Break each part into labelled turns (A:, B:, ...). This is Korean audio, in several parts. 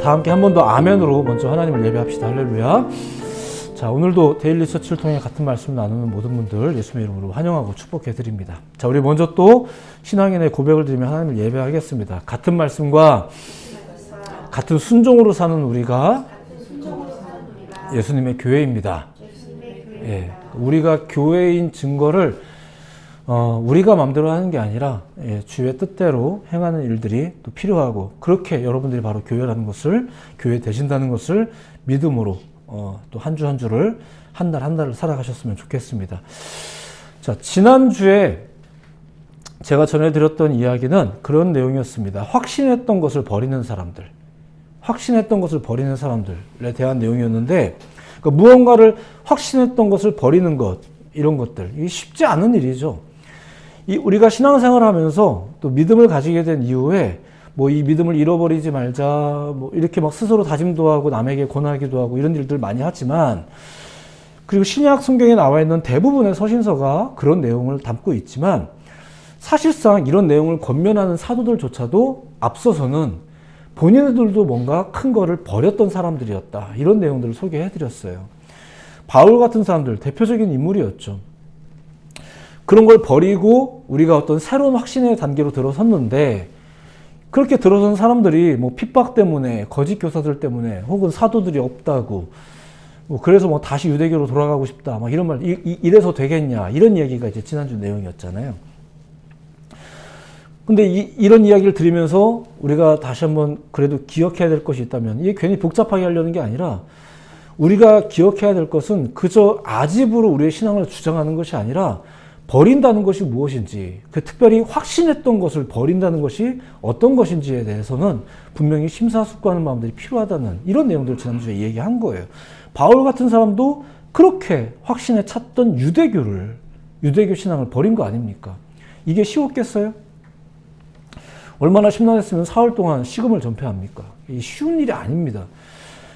A: 다 함께 한 번 더 아멘으로 먼저 하나님을 예배합시다. 할렐루야. 자, 오늘도 데일리 처치를 통해 같은 말씀을 나누는 모든 분들 예수님의 이름으로 환영하고 축복해 드립니다. 자, 우리 먼저 또 신앙인의 고백을 드리며 하나님을 예배하겠습니다. 같은 말씀과 같은 순종으로 사는 우리가 예수님의 교회입니다. 예, 우리가 교회인 증거를 우리가 마음대로 하는 게 아니라 주의 뜻대로 행하는 일들이 또 필요하고, 그렇게 여러분들이 바로 교회라는 것을, 교회 되신다는 것을 믿음으로 또 한 주 한 주를, 한 달 한 달을 살아가셨으면 좋겠습니다. 자, 지난주에 제가 전해드렸던 이야기는 그런 내용이었습니다. 확신했던 것을 버리는 사람들, 확신했던 것을 버리는 사람들에 대한 내용이었는데, 그러니까 무언가를 확신했던 것을 버리는 것, 이런 것들, 이게 쉽지 않은 일이죠. 우리가 신앙생활을 하면서 또 믿음을 가지게 된 이후에 뭐 이 믿음을 잃어버리지 말자, 뭐 이렇게 막 스스로 다짐도 하고 남에게 권하기도 하고 이런 일들 많이 하지만, 그리고 신약 성경에 나와 있는 대부분의 서신서가 그런 내용을 담고 있지만, 사실상 이런 내용을 권면하는 사도들조차도 앞서서는 본인들도 뭔가 큰 거를 버렸던 사람들이었다, 이런 내용들을 소개해 드렸어요. 바울 같은 사람들 대표적인 인물이었죠. 그런 걸 버리고 우리가 어떤 새로운 확신의 단계로 들어섰는데, 그렇게 들어선 사람들이 뭐 핍박 때문에, 거짓 교사들 때문에, 혹은 사도들이 없다고, 뭐 그래서 뭐 다시 유대교로 돌아가고 싶다, 막 이런 말, 이래서 되겠냐, 이런 얘기가 이제 지난주 내용이었잖아요. 근데 이런 이야기를 들으면서 우리가 다시 한번 그래도 기억해야 될 것이 있다면, 이게 괜히 복잡하게 하려는 게 아니라, 우리가 기억해야 될 것은 그저 아집으로 우리의 신앙을 주장하는 것이 아니라, 버린다는 것이 무엇인지, 특별히 확신했던 것을 버린다는 것이 어떤 것인지에 대해서는 분명히 심사숙고하는 마음들이 필요하다는, 이런 내용들을 지난주에 얘기한 거예요. 바울 같은 사람도 그렇게 확신에 찼던 유대교 신앙을 버린 거 아닙니까? 이게 쉬웠겠어요? 얼마나 심란했으면 사흘 동안 식음을 전폐합니까? 이게 쉬운 일이 아닙니다.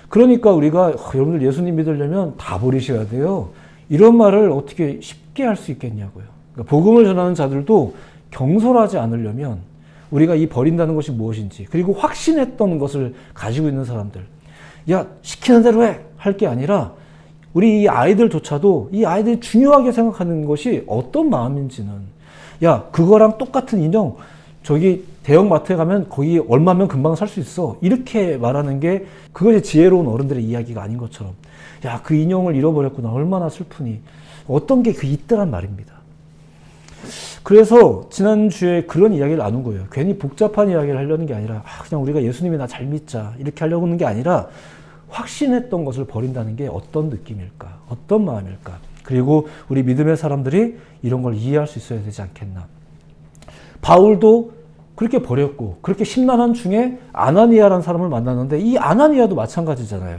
A: 그러니까 우리가 여러분들 예수님 믿으려면 다 버리셔야 돼요, 이런 말을 어떻게 쉽게 할 수 있겠냐고요. 그러니까 복음을 전하는 자들도 경솔하지 않으려면 우리가 이 버린다는 것이 무엇인지, 그리고 확신했던 것을 가지고 있는 사람들, 야, 시키는 대로 해! 할 게 아니라, 우리 이 아이들조차도 이 아이들이 중요하게 생각하는 것이 어떤 마음인지는, 야, 그거랑 똑같은 인형 저기 대형마트에 가면 거기 얼마면 금방 살 수 있어, 이렇게 말하는 게 그것이 지혜로운 어른들의 이야기가 아닌 것처럼, 야, 그 인형을 잃어버렸구나, 얼마나 슬프니, 어떤 게 그 있더란 말입니다. 그래서 지난주에 그런 이야기를 나눈 거예요. 괜히 복잡한 이야기를 하려는 게 아니라, 그냥 우리가 예수님이 나 잘 믿자, 이렇게 하려고 하는 게 아니라, 확신했던 것을 버린다는 게 어떤 느낌일까, 어떤 마음일까, 그리고 우리 믿음의 사람들이 이런 걸 이해할 수 있어야 되지 않겠나. 바울도 그렇게 버렸고, 그렇게 심란한 중에 아나니아라는 사람을 만났는데, 이 아나니아도 마찬가지잖아요.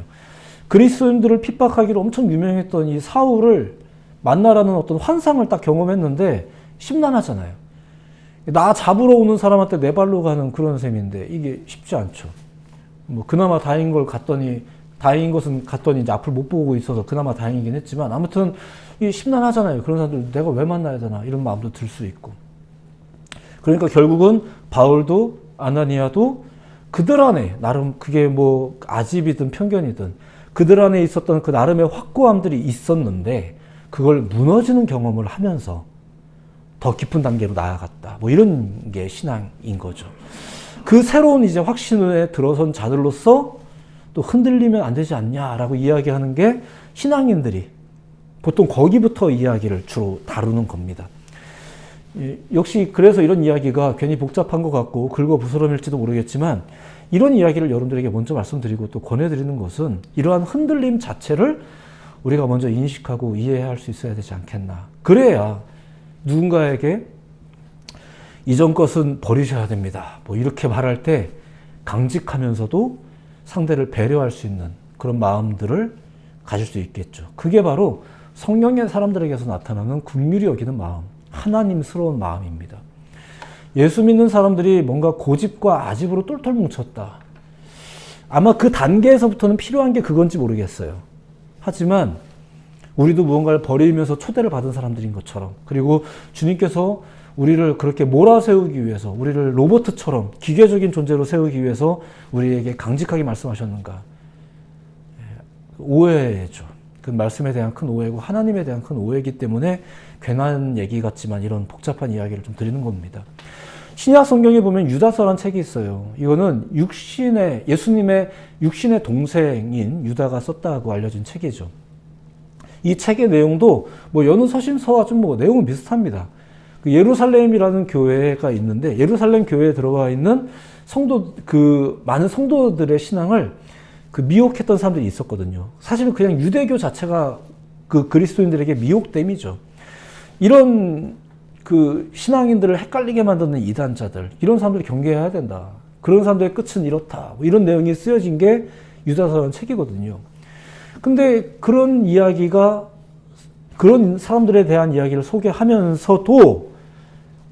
A: 그리스도인들을 핍박하기로 엄청 유명했던 이 사울을 만나라는 어떤 환상을 딱 경험했는데 심란하잖아요. 나 잡으러 오는 사람한테 네 발로 가는 그런 셈인데 이게 쉽지 않죠. 뭐 그나마 다행인 것은 갔더니 이제 앞을 못 보고 있어서 그나마 다행이긴 했지만, 아무튼 이게 심란하잖아요. 그런 사람들 내가 왜 만나야 되나, 이런 마음도 들 수 있고. 그러니까 결국은 바울도 아나니아도 그들 안에 나름, 그게 뭐 아집이든 편견이든 그들 안에 있었던 그 나름의 확고함들이 있었는데, 그걸 무너지는 경험을 하면서 더 깊은 단계로 나아갔다, 뭐 이런 게 신앙인 거죠. 그 새로운 이제 확신에 들어선 자들로서 또 흔들리면 안 되지 않냐라고 이야기하는 게 신앙인들이 보통 거기부터 이야기를 주로 다루는 겁니다. 역시 그래서 이런 이야기가 괜히 복잡한 것 같고 긁어부스럼일지도 모르겠지만, 이런 이야기를 여러분들에게 먼저 말씀드리고 또 권해드리는 것은, 이러한 흔들림 자체를 우리가 먼저 인식하고 이해할 수 있어야 되지 않겠나. 그래야 누군가에게 이전 것은 버리셔야 됩니다, 뭐 이렇게 말할 때 강직하면서도 상대를 배려할 수 있는 그런 마음들을 가질 수 있겠죠. 그게 바로 성령의 사람들에게서 나타나는 긍휼히 여기는 마음, 하나님스러운 마음입니다. 예수 믿는 사람들이 뭔가 고집과 아집으로 똘똘 뭉쳤다, 아마 그 단계에서부터는 필요한 게 그건지 모르겠어요. 하지만 우리도 무언가를 버리면서 초대를 받은 사람들인 것처럼, 그리고 주님께서 우리를 그렇게 몰아세우기 위해서, 우리를 로봇처럼 기계적인 존재로 세우기 위해서 우리에게 강직하게 말씀하셨는가? 오해죠. 그 말씀에 대한 큰 오해고 하나님에 대한 큰 오해이기 때문에 괜한 얘기 같지만 이런 복잡한 이야기를 좀 드리는 겁니다. 신약 성경에 보면 유다서라는 책이 있어요. 이거는 예수님의 육신의 동생인 유다가 썼다고 알려진 책이죠. 이 책의 내용도 뭐 여느 서신서와 좀 뭐 내용은 비슷합니다. 그 예루살렘이라는 교회가 있는데, 예루살렘 교회에 들어가 있는 많은 성도들의 신앙을 미혹했던 사람들이 있었거든요. 사실은 그냥 유대교 자체가 그 그리스도인들에게 미혹됨이죠. 이런 신앙인들을 헷갈리게 만드는 이단자들, 이런 사람들이 경계해야 된다. 그런 사람들의 끝은 이렇다. 뭐 이런 내용이 쓰여진 게 유다서라는 책이거든요. 근데 그런 사람들에 대한 이야기를 소개하면서도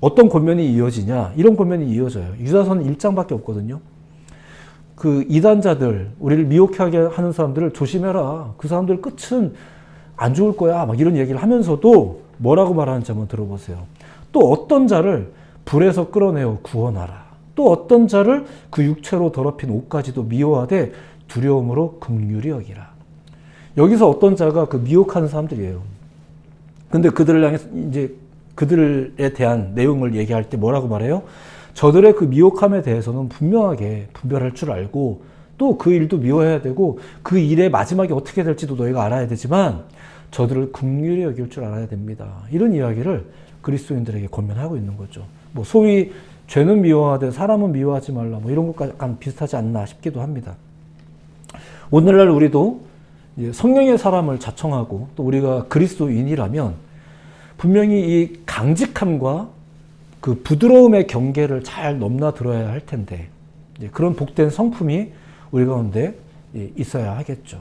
A: 어떤 권면이 이어지냐? 이런 권면이 이어져요. 유다서는 1장밖에 없거든요. 그 이단자들, 우리를 미혹하게 하는 사람들을 조심해라. 그 사람들 끝은 안 좋을 거야. 막 이런 얘기를 하면서도 뭐라고 말하는지 한번 들어보세요. 또 어떤 자를 불에서 끌어내어 구원하라. 또 어떤 자를 그 육체로 더럽힌 옷까지도 미워하되 두려움으로 긍휼히 여기라. 여기서 어떤 자가 그 미혹하는 사람들이에요. 근데 그들에 대한 내용을 얘기할 때 뭐라고 말해요? 저들의 그 미혹함에 대해서는 분명하게 분별할 줄 알고, 또 그 일도 미워해야 되고, 그 일의 마지막이 어떻게 될지도 너희가 알아야 되지만 저들을 긍휼히 여길 줄 알아야 됩니다. 이런 이야기를 그리스도인들에게 권면하고 있는 거죠. 뭐 소위 죄는 미워하되 사람은 미워하지 말라, 뭐 이런 것과 약간 비슷하지 않나 싶기도 합니다. 오늘날 우리도 성령의 사람을 자청하고 또 우리가 그리스도인이라면 분명히 이 강직함과 그 부드러움의 경계를 잘 넘나들어야 할 텐데, 그런 복된 성품이 우리 가운데 있어야 하겠죠.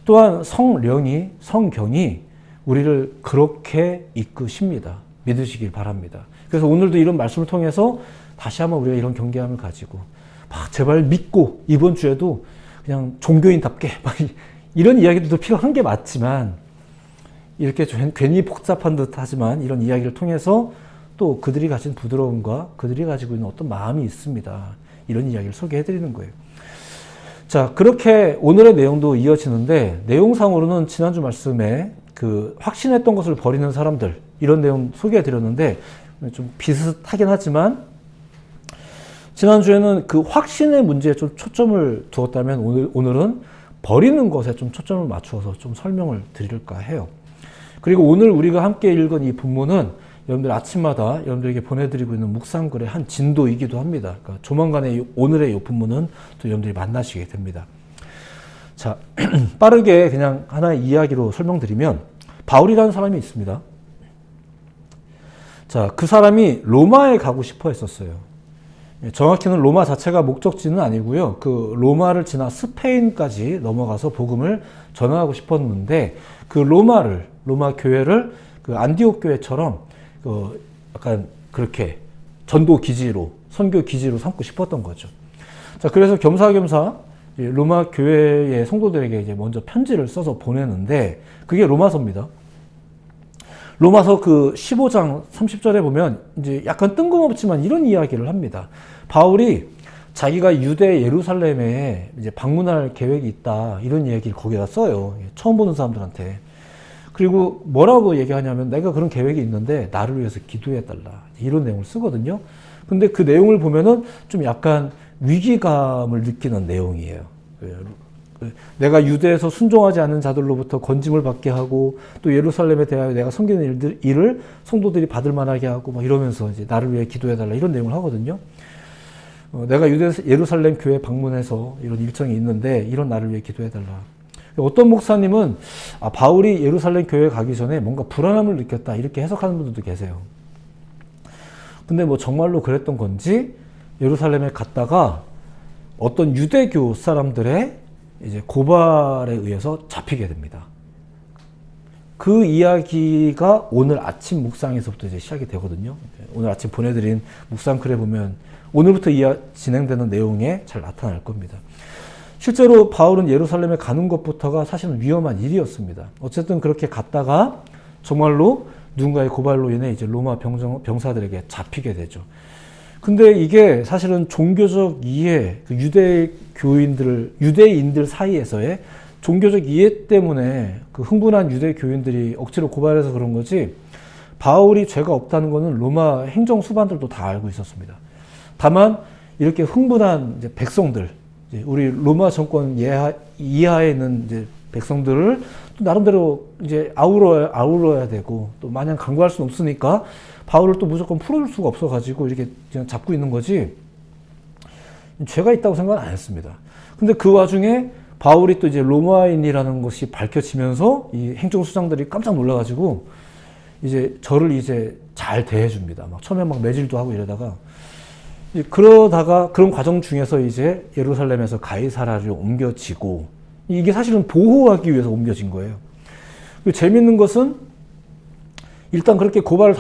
A: 또한 성경이 우리를 그렇게 이끄십니다. 믿으시길 바랍니다. 그래서 오늘도 이런 말씀을 통해서 다시 한번 우리가 이런 경계함을 가지고 제발 믿고, 이번 주에도 그냥 종교인답게 이런 이야기들도 필요한 게 맞지만, 이렇게 괜히 복잡한 듯 하지만 이런 이야기를 통해서 또 그들이 가진 부드러움과 그들이 가지고 있는 어떤 마음이 있습니다. 이런 이야기를 소개해드리는 거예요. 자, 그렇게 오늘의 내용도 이어지는데, 내용상으로는 지난주 말씀에 확신했던 것을 버리는 사람들, 이런 내용 소개해드렸는데 좀 비슷하긴 하지만, 지난주에는 그 확신의 문제에 좀 초점을 두었다면 오늘은 버리는 것에 좀 초점을 맞추어서 좀 설명을 드릴까 해요. 그리고 오늘 우리가 함께 읽은 이 본문은 여러분들 아침마다 여러분들에게 보내드리고 있는 묵상글의 한 진도이기도 합니다. 그러니까 조만간에 오늘의 이 본문은 또 여러분들이 만나시게 됩니다. 자, 빠르게 그냥 하나의 이야기로 설명드리면, 바울이라는 사람이 있습니다. 자, 그 사람이 로마에 가고 싶어 했었어요. 정확히는 로마 자체가 목적지는 아니고요. 그 로마를 지나 스페인까지 넘어가서 복음을 전하고 싶었는데, 그 로마 교회를 그 안디옥 교회처럼 약간 그렇게 전도 기지로, 선교 기지로 삼고 싶었던 거죠. 자, 그래서 겸사겸사 로마 교회의 성도들에게 이제 먼저 편지를 써서 보내는데, 그게 로마서입니다. 로마서 그 15장 30절에 보면 이제 약간 뜬금없지만 이런 이야기를 합니다. 바울이 자기가 유대 예루살렘에 이제 방문할 계획이 있다, 이런 얘기를 거기다 써요. 처음 보는 사람들한테. 그리고 뭐라고 얘기하냐면, 내가 그런 계획이 있는데 나를 위해서 기도해달라, 이런 내용을 쓰거든요. 근데 그 내용을 보면은 좀 약간 위기감을 느끼는 내용이에요. 내가 유대에서 순종하지 않는 자들로부터 건짐을 받게 하고, 또 예루살렘에 대하여 내가 섬기는 일을 성도들이 받을 만하게 하고, 막 이러면서 이제 나를 위해 기도해달라, 이런 내용을 하거든요. 내가 예루살렘 교회 방문해서 이런 일정이 있는데 이런 나를 위해 기도해달라. 어떤 목사님은 바울이 예루살렘 교회에 가기 전에 뭔가 불안함을 느꼈다, 이렇게 해석하는 분들도 계세요. 근데 뭐 정말로 그랬던 건지, 예루살렘에 갔다가 어떤 유대교 사람들의 이제 고발에 의해서 잡히게 됩니다. 그 이야기가 오늘 아침 묵상에서부터 이제 시작이 되거든요. 오늘 아침 보내드린 묵상글에 보면 오늘부터 진행되는 내용에 잘 나타날 겁니다. 실제로 바울은 예루살렘에 가는 것부터가 사실은 위험한 일이었습니다. 어쨌든 그렇게 갔다가 정말로 누군가의 고발로 인해 이제 로마 병사들에게 잡히게 되죠. 근데 이게 사실은 종교적 이해, 그 유대인들 사이에서의 종교적 이해 때문에 그 흥분한 유대 교인들이 억지로 고발해서 그런 거지, 바울이 죄가 없다는 것은 로마 행정 수반들도 다 알고 있었습니다. 다만 이렇게 흥분한 이제 백성들, 이제 우리 로마 정권 이하에 있는 이제 백성들을 또 나름대로 이제 아우러야 되고, 또 마냥 강구할 수는 없으니까 바울을 또 무조건 풀어줄 수가 없어가지고 이렇게 그냥 잡고 있는 거지, 죄가 있다고 생각은 안 했습니다. 근데 그 와중에 바울이 또 이제 로마인이라는 것이 밝혀지면서 이 행정수장들이 깜짝 놀라가지고 이제 저를 이제 잘 대해줍니다. 막 처음에 막 매질도 하고 이러다가, 그러다가 그런 과정 중에서 이제 예루살렘에서 가이사랴로 옮겨지고, 이게 사실은 보호하기 위해서 옮겨진 거예요. 재밌는 것은 일단 그렇게 고발을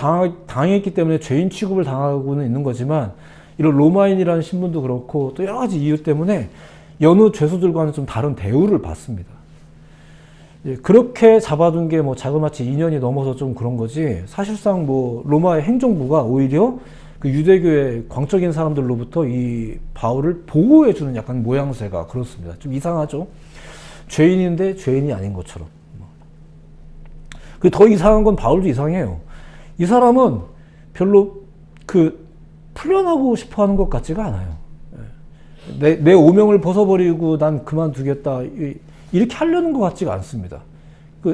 A: 당했기 때문에 죄인 취급을 당하고는 있는 거지만, 이런 로마인이라는 신분도 그렇고 또 여러 가지 이유 때문에 여느 죄수들과는 좀 다른 대우를 받습니다. 그렇게 잡아둔 게 뭐 자그마치 2년이 넘어서 좀 그런 거지, 사실상 뭐 로마의 행정부가 오히려 그 유대교의 광적인 사람들로부터 이 바울을 보호해주는 약간 모양새가 그렇습니다. 좀 이상하죠? 죄인인데 죄인이 아닌 것처럼. 더 이상한 건 바울도 이상해요. 이 사람은 별로 풀려나고 싶어 하는 것 같지가 않아요. 내 오명을 벗어버리고 난 그만두겠다, 이렇게 하려는 것 같지가 않습니다.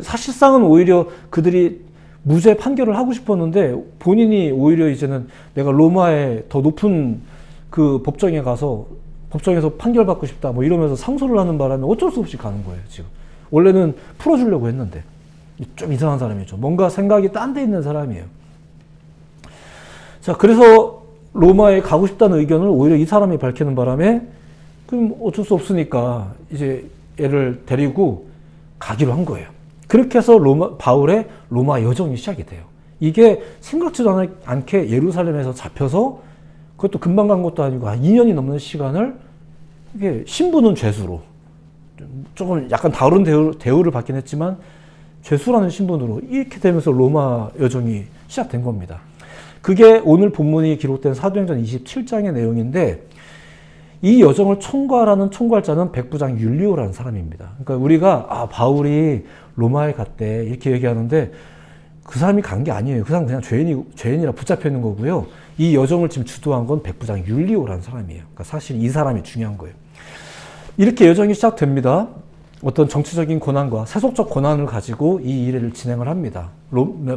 A: 사실상은 오히려 그들이 무죄 판결을 하고 싶었는데, 본인이 오히려 이제는 내가 로마의 더 높은 그 법정에 가서 법정에서 판결받고 싶다 뭐 이러면서 상소를 하는 바람에 어쩔 수 없이 가는 거예요. 지금 원래는 풀어주려고 했는데. 좀 이상한 사람이죠. 뭔가 생각이 딴 데 있는 사람이에요. 자, 그래서 로마에 가고 싶다는 의견을 오히려 이 사람이 밝히는 바람에, 그럼 어쩔 수 없으니까 이제 얘를 데리고 가기로 한 거예요. 그렇게 해서 바울의 로마 여정이 시작이 돼요. 이게 생각지도 않게 예루살렘에서 잡혀서, 그것도 금방 간 것도 아니고 한 2년이 넘는 시간을, 이게 신분은 죄수로, 조금 약간 다른 대우를 받긴 했지만 죄수라는 신분으로 이렇게 되면서 로마 여정이 시작된 겁니다. 그게 오늘 본문이 기록된 사도행전 27장의 내용인데, 이 여정을 총괄하는 총괄자는 백부장 율리오라는 사람입니다. 그러니까 우리가 바울이 로마에 갔대 이렇게 얘기하는데, 그 사람이 간 게 아니에요. 그 사람 그냥 죄인이라 붙잡혀 있는 거고요. 이 여정을 지금 주도한 건 백부장 율리오라는 사람이에요. 그러니까 사실 이 사람이 중요한 거예요. 이렇게 여정이 시작됩니다. 어떤 정치적인 권한과 세속적 권한을 가지고 이 일을 진행을 합니다.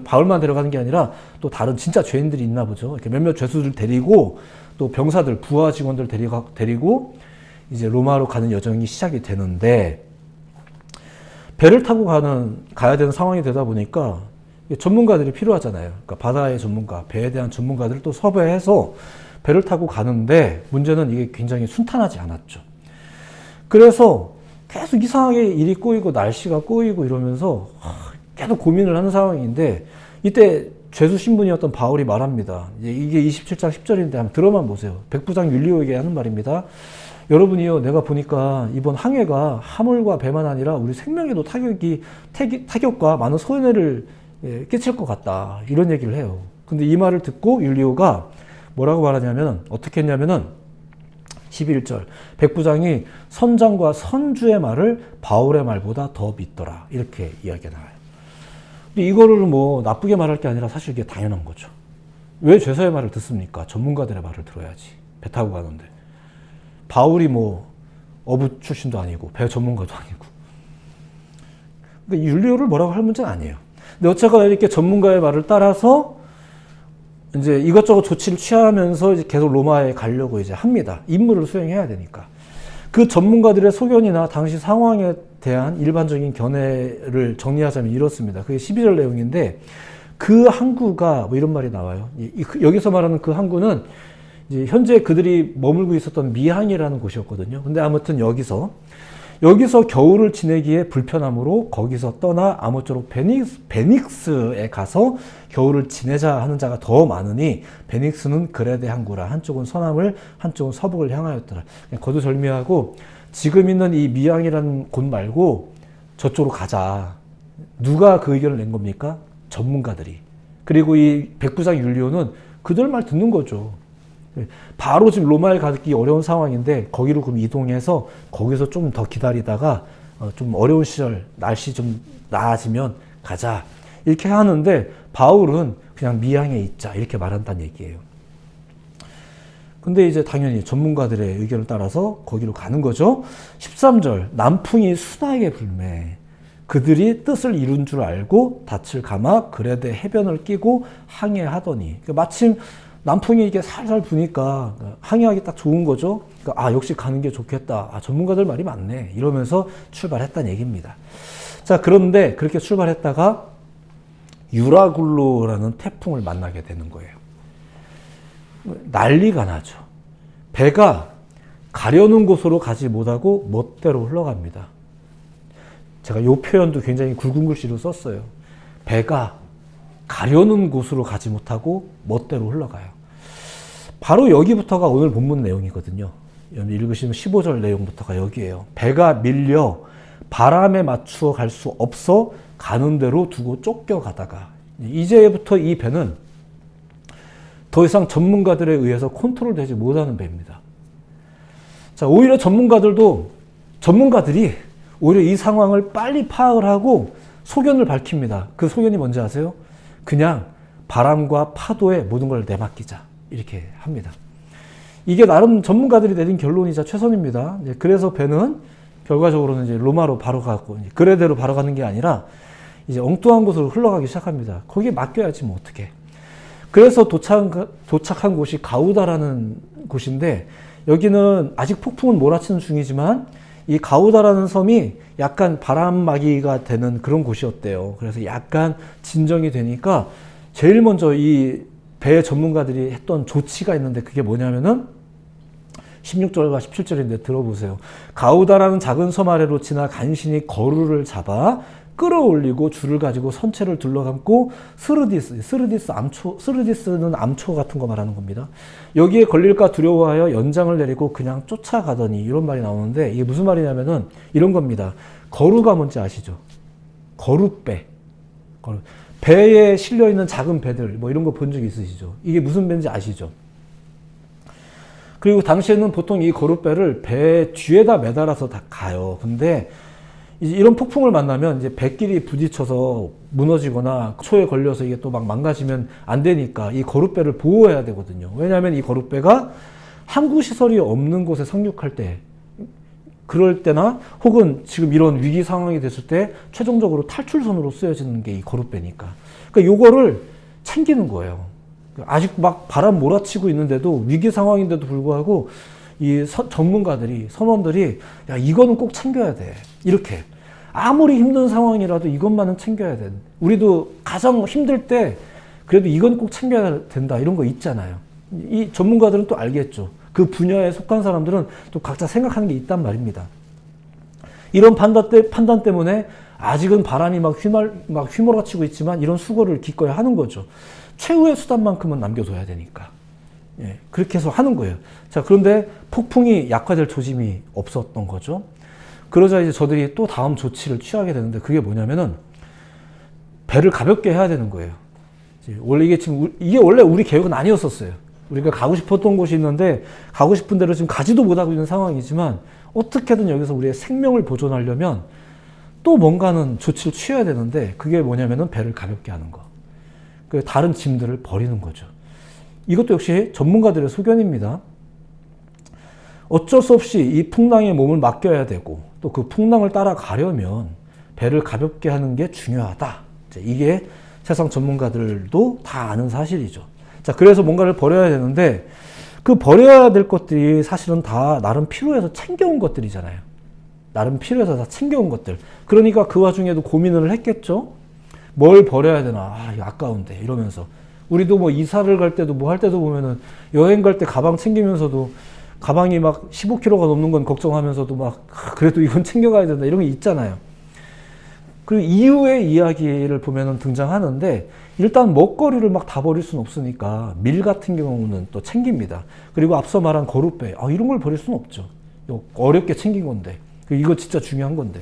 A: 바울만 데려가는 게 아니라 또 다른 진짜 죄인들이 있나 보죠. 이렇게 몇몇 죄수들 데리고, 또 병사들, 부하 직원들 데리고 이제 로마로 가는 여정이 시작이 되는데, 배를 타고 가야 되는 상황이 되다 보니까 전문가들이 필요하잖아요. 그러니까 바다의 전문가, 배에 대한 전문가들을 또 섭외해서 배를 타고 가는데, 문제는 이게 굉장히 순탄하지 않았죠. 그래서 계속 이상하게 일이 꼬이고 날씨가 꼬이고 이러면서 계속 고민을 하는 상황인데, 이때 죄수 신분이었던 바울이 말합니다. 이게 27장 10절인데 한번 들어만 보세요. 백부장 율리오에게 하는 말입니다. 여러분이요, 내가 보니까 이번 항해가 하물과 배만 아니라 우리 생명에도 타격과 많은 손해를 끼칠 것 같다, 이런 얘기를 해요. 근데 이 말을 듣고 율리오가 뭐라고 말하냐면, 어떻게 했냐면은 11절, 백부장이 선장과 선주의 말을 바울의 말보다 더 믿더라, 이렇게 이야기가 나와요. 근데 이거를 뭐 나쁘게 말할 게 아니라 사실 이게 당연한 거죠. 왜 죄수의 말을 듣습니까? 전문가들의 말을 들어야지. 배 타고 가는데. 바울이 뭐 어부 출신도 아니고 배 전문가도 아니고. 그러니까 율리오를 뭐라고 할 문제는 아니에요. 근데 어쨌거나 이렇게 전문가의 말을 따라서 이제 이것저것 조치를 취하면서 이제 계속 로마에 가려고 이제 합니다. 임무를 수행해야 되니까. 그 전문가들의 소견이나 당시 상황에 대한 일반적인 견해를 정리하자면 이렇습니다. 그게 12절 내용인데, 그 항구가 뭐 이런 말이 나와요. 여기서 말하는 그 항구는 이제 현재 그들이 머물고 있었던 미항이라는 곳이었거든요. 근데 아무튼 여기서 겨울을 지내기에 불편함으로 거기서 떠나 아무쪼록 베닉스에 가서 겨울을 지내자 하는 자가 더 많으니, 베닉스는 그레데 항구라. 한쪽은 서남을, 한쪽은 서북을 향하였더라. 거두절미하고 지금 있는 이 미양이라는 곳 말고 저쪽으로 가자. 누가 그 의견을 낸 겁니까? 전문가들이. 그리고 이 백부장 율리오는 그들 말 듣는 거죠. 바로 지금 로마에 가기 어려운 상황인데 거기로 그럼 이동해서 거기서 좀 더 기다리다가 좀 어려운 시절 날씨 좀 나아지면 가자. 이렇게 하는데 바울은 그냥 미양에 있자 이렇게 말한다는 얘기예요. 근데 이제 당연히 전문가들의 의견을 따라서 거기로 가는 거죠. 13절 남풍이 순하게 불매 그들이 뜻을 이룬 줄 알고 닻을 감아 그레데 해변을 끼고 항해하더니 마침 남풍이 이게 살살 부니까 항해하기 딱 좋은 거죠. 그러니까 역시 가는 게 좋겠다. 전문가들 말이 맞네. 이러면서 출발했다는 얘기입니다. 자, 그런데 그렇게 출발했다가 유라굴로라는 태풍을 만나게 되는 거예요. 난리가 나죠. 배가 가려는 곳으로 가지 못하고 멋대로 흘러갑니다. 제가 이 표현도 굉장히 굵은 글씨로 썼어요. 배가 가려는 곳으로 가지 못하고 멋대로 흘러가요. 바로 여기부터가 오늘 본문 내용이거든요. 읽으시면 15절 내용부터가 여기에요. 배가 밀려 바람에 맞추어 갈 수 없어 가는 대로 두고 쫓겨가다가 이제부터 이 배는 더 이상 전문가들에 의해서 컨트롤되지 못하는 배입니다. 자, 오히려 전문가들이 오히려 이 상황을 빨리 파악을 하고 소견을 밝힙니다. 그 소견이 뭔지 아세요? 그냥 바람과 파도에 모든 걸 내맡기자. 이렇게 합니다. 이게 나름 전문가들이 내린 결론이자 최선입니다. 그래서 배는 결과적으로는 이제 로마로 바로 가고 그레데로 바로 가는 게 아니라 이제 엉뚱한 곳으로 흘러가기 시작합니다. 거기에 맡겨야지 뭐 어떻게. 그래서 도착한 곳이 가우다라는 곳인데 여기는 아직 폭풍은 몰아치는 중이지만 이 가우다라는 섬이 약간 바람막이가 되는 그런 곳이었대요. 그래서 약간 진정이 되니까 제일 먼저 이 배 전문가들이 했던 조치가 있는데 그게 뭐냐면은 16절과 17절인데 들어보세요. 가우다라는 작은 섬 아래로 지나 간신히 거루를 잡아 끌어올리고 줄을 가지고 선체를 둘러감고 스르디스는 암초 같은 거 말하는 겁니다. 여기에 걸릴까 두려워하여 연장을 내리고 그냥 쫓아가더니 이런 말이 나오는데 이게 무슨 말이냐면은 이런 겁니다. 거루가 뭔지 아시죠? 거루배. 배에 실려있는 작은 배들 뭐 이런 거 본 적 있으시죠? 이게 무슨 배인지 아시죠? 그리고 당시에는 보통 이 거루배를 배 뒤에다 매달아서 다 가요. 근데 이런 폭풍을 만나면 이제 배끼리 부딪혀서 무너지거나 초에 걸려서 이게 또 막 망가지면 안 되니까 이 거루배를 보호해야 되거든요. 왜냐하면 이 거루배가 항구 시설이 없는 곳에 상륙할 때, 그럴 때나 혹은 지금 이런 위기 상황이 됐을 때 최종적으로 탈출선으로 쓰여지는 게 이 거루배니까. 그러니까 요거를 챙기는 거예요. 아직 막 바람 몰아치고 있는데도 위기 상황인데도 불구하고 이 전문가들이, 선원들이 야 이거는 꼭 챙겨야 돼. 이렇게 아무리 힘든 상황이라도 이것만은 챙겨야 돼. 우리도 가장 힘들 때 그래도 이건 꼭 챙겨야 된다. 이런 거 있잖아요. 이 전문가들은 또 알겠죠. 그 분야에 속한 사람들은 또 각자 생각하는 게 있단 말입니다. 이런 판단 때문에 아직은 바람이 막 휘몰아치고 있지만 이런 수고를 기꺼이 하는 거죠. 최후의 수단만큼은 남겨둬야 되니까. 예, 그렇게 해서 하는 거예요. 자, 그런데 폭풍이 약화될 조짐이 없었던 거죠. 그러자 이제 저들이 또 다음 조치를 취하게 되는데 그게 뭐냐면은 배를 가볍게 해야 되는 거예요. 원래 이게 원래 우리 계획은 아니었었어요. 우리가 가고 싶었던 곳이 있는데 가고 싶은 대로 지금 가지도 못하고 있는 상황이지만 어떻게든 여기서 우리의 생명을 보존하려면 또 뭔가는 조치를 취해야 되는데 그게 뭐냐면은 배를 가볍게 하는 거. 그 다른 짐들을 버리는 거죠. 이것도 역시 전문가들의 소견입니다. 어쩔 수 없이 이 풍랑에 몸을 맡겨야 되고 또 그 풍랑을 따라가려면 배를 가볍게 하는 게 중요하다. 이게 세상 전문가들도 다 아는 사실이죠. 자, 그래서 뭔가를 버려야 되는데 그 버려야 될 것들이 사실은 다 나름 필요해서 챙겨온 것들이잖아요. 나름 필요해서 다 챙겨온 것들. 그러니까 그 와중에도 고민을 했겠죠. 뭘 버려야 되나? 이거 아까운데 이러면서 우리도 뭐 이사를 갈 때도 뭐 할 때도 보면은 여행 갈 때 가방 챙기면서도 가방이 막 15kg가 넘는 건 걱정하면서도 막 그래도 이건 챙겨가야 된다 이런 게 있잖아요. 그리고 이후의 이야기를 보면은 등장하는데 일단 먹거리를 막 다 버릴 수는 없으니까 밀 같은 경우는 또 챙깁니다. 그리고 앞서 말한 거룻배 이런 걸 버릴 수는 없죠. 어렵게 챙긴 건데. 이거 진짜 중요한 건데.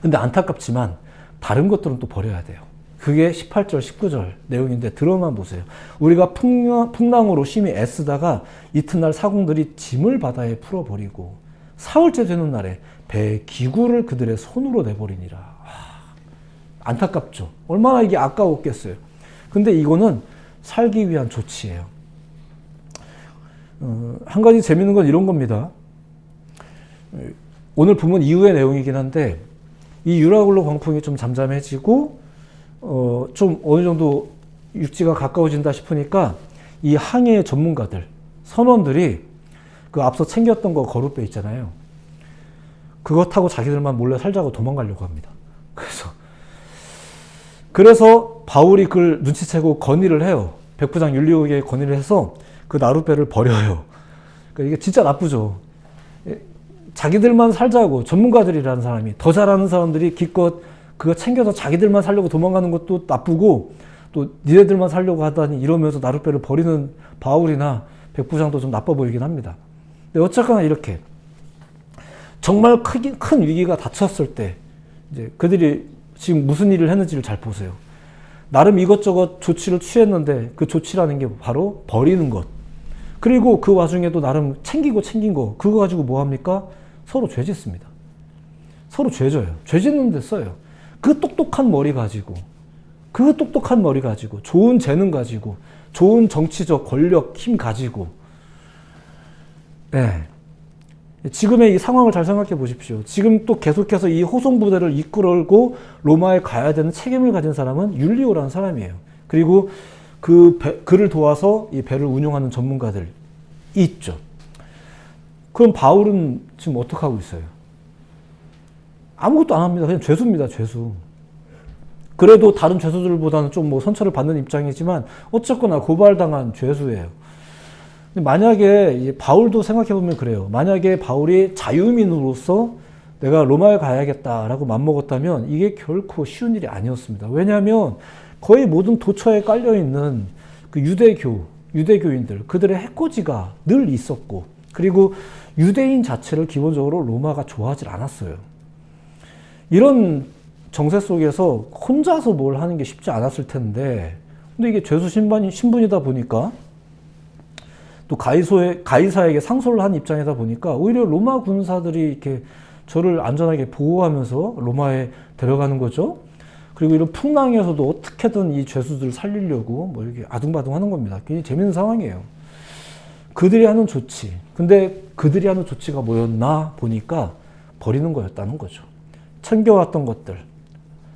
A: 근데 안타깝지만 다른 것들은 또 버려야 돼요. 그게 18절, 19절 내용인데 들어만 보세요. 우리가 풍랑으로 심히 애쓰다가 이튿날 사공들이 짐을 바다에 풀어버리고 사흘째 되는 날에 배의 기구를 그들의 손으로 내버리니라. 안타깝죠. 얼마나 이게 아까웠겠어요. 근데 이거는 살기 위한 조치예요. 한 가지 재밌는 건 이런 겁니다. 오늘 본문 이후의 내용이긴 한데 이 유라굴로 광풍이 좀 잠잠해지고 좀 어느 정도 육지가 가까워진다 싶으니까 이 항해 전문가들, 선원들이 그 앞서 챙겼던 거 거룻배 있잖아요. 그거 타고 자기들만 몰래 살자고 도망가려고 합니다. 그래서 바울이 그걸 눈치채고 건의를 해요. 백부장 율리오에게 건의를 해서 그 나룻배를 버려요. 그러니까 이게 진짜 나쁘죠. 자기들만 살자고 전문가들이라는 사람이 더 잘하는 사람들이 기껏 그거 챙겨서 자기들만 살려고 도망가는 것도 나쁘고 또 니네들만 살려고 하다니 이러면서 나룻배를 버리는 바울이나 백부장도 좀 나빠 보이긴 합니다. 근데 어쨌거나 이렇게 정말 큰 위기가 닥쳤을 때 이제 그들이 지금 무슨 일을 했는지를 잘 보세요. 나름 이것저것 조치를 취했는데 그 조치라는 게 바로 버리는 것. 그리고 그 와중에도 나름 챙긴 거 그거 가지고 뭐 합니까? 서로 죄 짓습니다. 서로 죄 져요. 죄 짓는 데 써요. 그 똑똑한 머리 가지고 좋은 재능 가지고 좋은 정치적 권력 힘 가지고 네. 지금의 이 상황을 잘 생각해 보십시오. 지금 또 계속해서 이 호송 부대를 이끌고 로마에 가야 되는 책임을 가진 사람은 율리오라는 사람이에요. 그리고 그를 도와서 이 배를 운용하는 전문가들이 있죠. 그럼 바울은 지금 어떻게 하고 있어요? 아무것도 안 합니다. 그냥 죄수입니다. 죄수. 그래도 다른 죄수들보다는 좀 뭐 선처를 받는 입장이지만 어쨌거나 고발당한 죄수예요. 만약에 바울도 생각해보면 그래요. 만약에 바울이 자유민으로서 내가 로마에 가야겠다라고 맘먹었다면 이게 결코 쉬운 일이 아니었습니다. 왜냐하면 거의 모든 도처에 깔려있는 그 유대교인들, 그들의 해코지가 늘 있었고, 그리고 유대인 자체를 기본적으로 로마가 좋아하지 않았어요. 이런 정세 속에서 혼자서 뭘 하는 게 쉽지 않았을 텐데, 근데 이게 죄수 신분이다 보니까 또 가이사에게 상소를 한 입장이다 보니까 오히려 로마 군사들이 이렇게 저를 안전하게 보호하면서 로마에 데려가는 거죠. 그리고 이런 풍랑에서도 어떻게든 이 죄수들을 살리려고 뭐 이렇게 아둥바둥 하는 겁니다. 굉장히 재밌는 상황이에요. 그들이 하는 조치. 근데 그들이 하는 조치가 뭐였나 보니까 버리는 거였다는 거죠. 챙겨왔던 것들.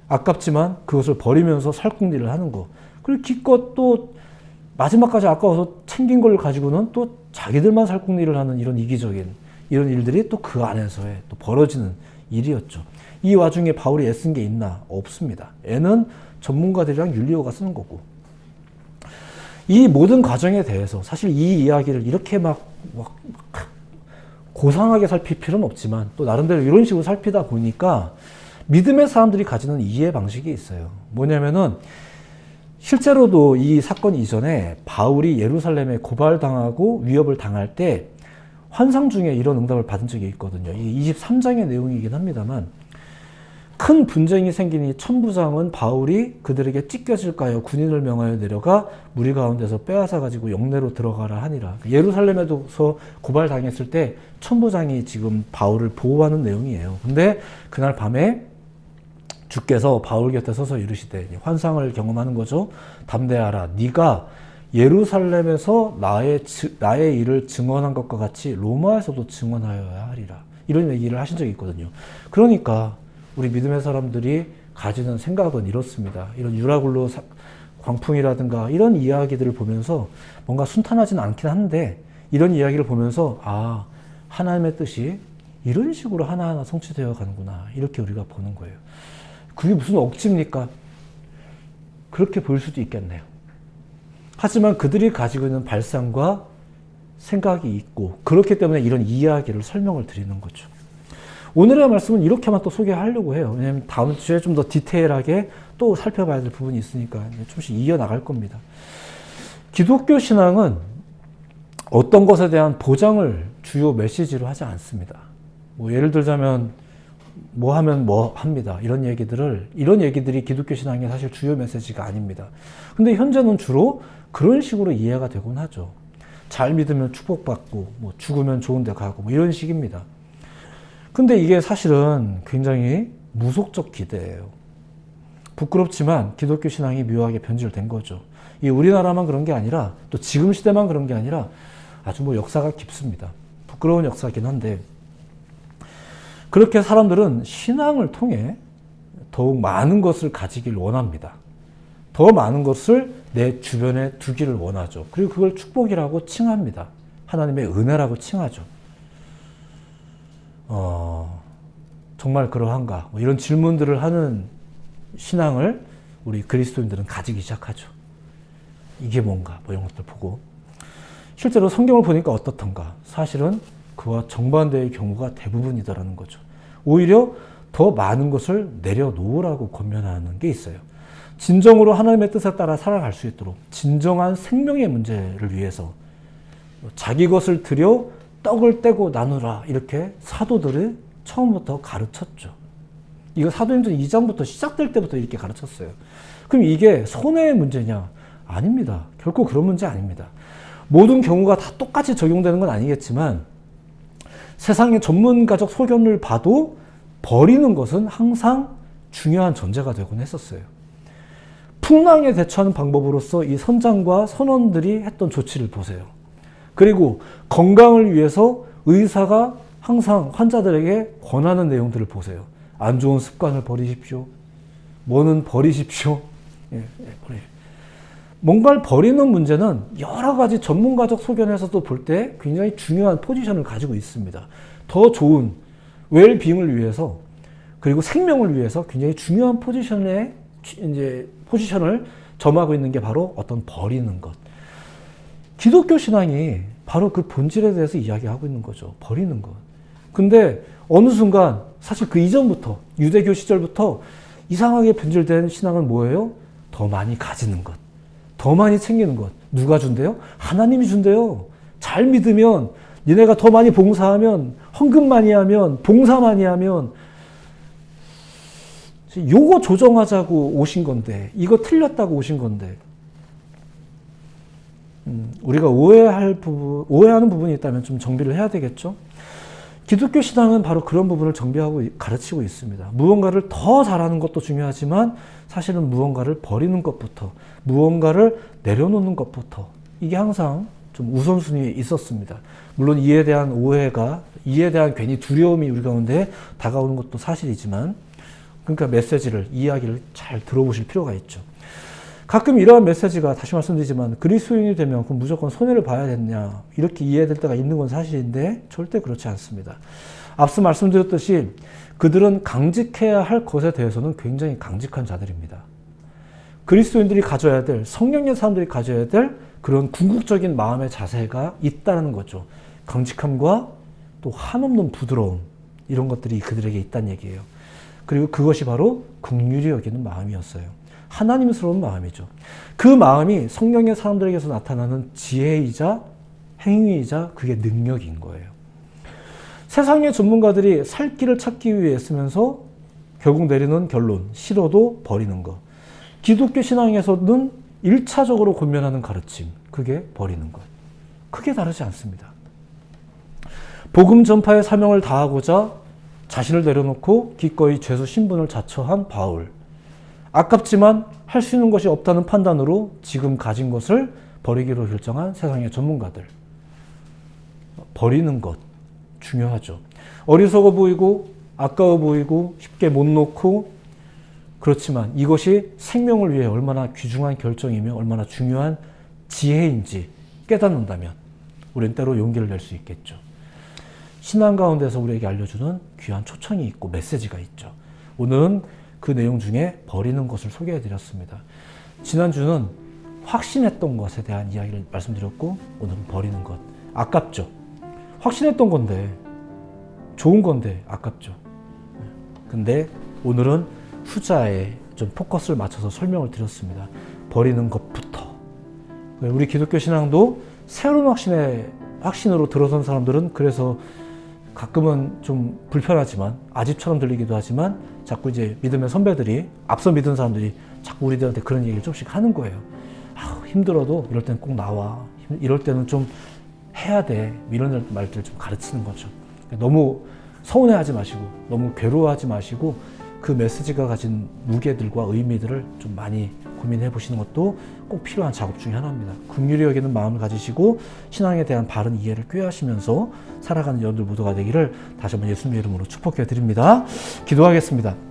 A: 아깝지만 그것을 버리면서 살궁리를 하는 거. 그리고 기껏 또 마지막까지 아까워서 챙긴 걸 가지고는 또 자기들만 살궁리를 하는 이런 이기적인 이런 일들이 또 그 안에서의 또 벌어지는 일이었죠. 이 와중에 바울이 애쓴 게 있나? 없습니다. 애는 전문가들이랑 율리오가 쓰는 거고. 이 모든 과정에 대해서 사실 이 이야기를 이렇게 막 고상하게 살필 필요는 없지만 또 나름대로 이런 식으로 살피다 보니까 믿음의 사람들이 가지는 이해 방식이 있어요. 뭐냐면은 실제로도 이 사건 이전에 바울이 예루살렘에 고발당하고 위협을 당할 때 환상 중에 이런 응답을 받은 적이 있거든요. 이게 23장의 내용이긴 합니다만 큰 분쟁이 생기니 천부장은 바울이 그들에게 찢겨질까요? 군인을 명하여 내려가 무리 가운데서 빼앗아 가지고 영내로 들어가라 하니라. 예루살렘에서 고발당했을 때 천부장이 지금 바울을 보호하는 내용이에요. 근데 그날 밤에 주께서 바울 곁에 서서 이르시되, 환상을 경험하는 거죠. 담대하라. 네가 예루살렘에서 나의 일을 증언한 것과 같이 로마에서도 증언하여야 하리라. 이런 얘기를 하신 적이 있거든요. 그러니까 우리 믿음의 사람들이 가지는 생각은 이렇습니다. 이런 유라굴로 광풍이라든가 이런 이야기들을 보면서 뭔가 순탄하진 않긴 한데 이런 이야기를 보면서 아, 하나님의 뜻이 이런 식으로 하나하나 성취되어 가는구나. 이렇게 우리가 보는 거예요. 그게 무슨 억지입니까? 그렇게 보일 수도 있겠네요. 하지만 그들이 가지고 있는 발상과 생각이 있고 그렇기 때문에 이런 이야기를 설명을 드리는 거죠. 오늘의 말씀은 이렇게만 또 소개하려고 해요. 왜냐하면 다음 주에 좀 더 디테일하게 또 살펴봐야 될 부분이 있으니까 조금씩 이어나갈 겁니다. 기독교 신앙은 어떤 것에 대한 보장을 주요 메시지로 하지 않습니다. 뭐 예를 들자면 뭐 하면 뭐 합니다. 이런 얘기들이 기독교 신앙의 사실 주요 메시지가 아닙니다. 근데 현재는 주로 그런 식으로 이해가 되곤 하죠. 잘 믿으면 축복받고, 뭐 죽으면 좋은 데 가고, 뭐 이런 식입니다. 근데 이게 사실은 굉장히 무속적 기대예요. 부끄럽지만 기독교 신앙이 묘하게 변질된 거죠. 이 우리나라만 그런 게 아니라, 또 지금 시대만 그런 게 아니라 아주 뭐 역사가 깊습니다. 부끄러운 역사긴 한데, 그렇게 사람들은 신앙을 통해 더욱 많은 것을 가지길 원합니다. 더 많은 것을 내 주변에 두기를 원하죠. 그리고 그걸 축복이라고 칭합니다. 하나님의 은혜라고 칭하죠. 정말 그러한가? 뭐 이런 질문들을 하는 신앙을 우리 그리스도인들은 가지기 시작하죠. 이게 뭔가? 뭐 이런 것들 보고. 실제로 성경을 보니까 어떻던가? 사실은 그와 정반대의 경우가 대부분이더라는 거죠. 오히려 더 많은 것을 내려놓으라고 권면하는 게 있어요. 진정으로 하나님의 뜻에 따라 살아갈 수 있도록 진정한 생명의 문제를 위해서 자기 것을 들여 떡을 떼고 나누라, 이렇게 사도들이 처음부터 가르쳤죠. 이거 사도행전 2장부터 시작될 때부터 이렇게 가르쳤어요. 그럼 이게 손해의 문제냐? 아닙니다. 결코 그런 문제 아닙니다. 모든 경우가 다 똑같이 적용되는 건 아니겠지만 세상의 전문가적 소견을 봐도 버리는 것은 항상 중요한 전제가 되곤 했었어요. 풍랑에 대처하는 방법으로서 이 선장과 선원들이 했던 조치를 보세요. 그리고 건강을 위해서 의사가 항상 환자들에게 권하는 내용들을 보세요. 안 좋은 습관을 버리십시오. 뭐는 버리십시오. 뭔가를 버리는 문제는 여러 가지 전문가적 소견에서도 볼 때 굉장히 중요한 포지션을 가지고 있습니다. 더 좋은 웰빙을 위해서, 그리고 생명을 위해서 굉장히 중요한 포지션을 점하고 있는 게 바로 어떤 버리는 것. 기독교 신앙이 바로 그 본질에 대해서 이야기하고 있는 거죠. 버리는 것. 근데 어느 순간 사실 그 이전부터, 유대교 시절부터 이상하게 변질된 신앙은 뭐예요? 더 많이 가지는 것. 더 많이 챙기는 것. 누가 준대요? 하나님이 준대요. 잘 믿으면, 니네가 더 많이 봉사하면, 헌금 많이 하면, 봉사 많이 하면, 요거 조정하자고 오신 건데, 이거 틀렸다고 오신 건데, 우리가 오해하는 부분이 있다면 좀 정비를 해야 되겠죠? 기독교 신앙은 바로 그런 부분을 정비하고 가르치고 있습니다. 무언가를 더 잘하는 것도 중요하지만 사실은 무언가를 버리는 것부터, 무언가를 내려놓는 것부터, 이게 항상 좀 우선순위에 있었습니다. 물론 이에 대한 오해가, 이에 대한 괜히 두려움이 우리 가운데 다가오는 것도 사실이지만, 그러니까 메시지를, 이야기를 잘 들어보실 필요가 있죠. 가끔 이러한 메시지가, 다시 말씀드리지만, 그리스도인이 되면 그럼 무조건 손해를 봐야 되느냐, 이렇게 이해될 때가 있는 건 사실인데 절대 그렇지 않습니다. 앞서 말씀드렸듯이 그들은 강직해야 할 것에 대해서는 굉장히 강직한 자들입니다. 그리스도인들이 가져야 될, 성령의 사람들이 가져야 될 그런 궁극적인 마음의 자세가 있다는 거죠. 강직함과 또 한없는 부드러움, 이런 것들이 그들에게 있다는 얘기예요. 그리고 그것이 바로 긍휼히 여기는 마음이었어요. 하나님스러운 마음이죠. 그 마음이 성령의 사람들에게서 나타나는 지혜이자 행위이자 그게 능력인 거예요. 세상의 전문가들이 살 길을 찾기 위해 쓰면서 결국 내리는 결론, 싫어도 버리는 것. 기독교 신앙에서는 1차적으로 권면하는 가르침, 그게 버리는 것. 크게 다르지 않습니다. 복음 전파의 사명을 다하고자 자신을 내려놓고 기꺼이 죄수 신분을 자처한 바울. 아깝지만 할 수 있는 것이 없다는 판단으로 지금 가진 것을 버리기로 결정한 세상의 전문가들. 버리는 것 중요하죠. 어리석어 보이고 아까워 보이고 쉽게 못 놓고, 그렇지만 이것이 생명을 위해 얼마나 귀중한 결정이며 얼마나 중요한 지혜인지 깨닫는다면 우리는 때로 용기를 낼 수 있겠죠. 신앙 가운데서 우리에게 알려주는 귀한 초청이 있고 메시지가 있죠. 오늘은 그 내용 중에 버리는 것을 소개해드렸습니다. 지난주는 확신했던 것에 대한 이야기를 말씀드렸고, 오늘은 버리는 것. 아깝죠. 확신했던 건데, 좋은 건데 아깝죠. 근데 오늘은 후자에 좀 포커스를 맞춰서 설명을 드렸습니다. 버리는 것부터. 우리 기독교 신앙도 새로운 확신의 확신으로 들어선 사람들은 그래서 가끔은 좀 불편하지만 아집처럼 들리기도 하지만 자꾸 이제 믿으면 선배들이 앞서 믿은 사람들이 자꾸 우리들한테 그런 얘기를 조금씩 하는 거예요. 힘들어도 이럴 때는 꼭 나와. 이럴 때는 좀 해야 돼. 이런 말들을 좀 가르치는 거죠. 너무 서운해하지 마시고 너무 괴로워하지 마시고 그 메시지가 가진 무게들과 의미들을 좀 많이 고민해 보시는 것도 꼭 필요한 작업 중에 하나입니다. 긍휼히 여기는 마음을 가지시고 신앙에 대한 바른 이해를 꾀하시면서 살아가는 여러분들 모두가 되기를 다시 한번 예수님의 이름으로 축복해 드립니다. 기도하겠습니다.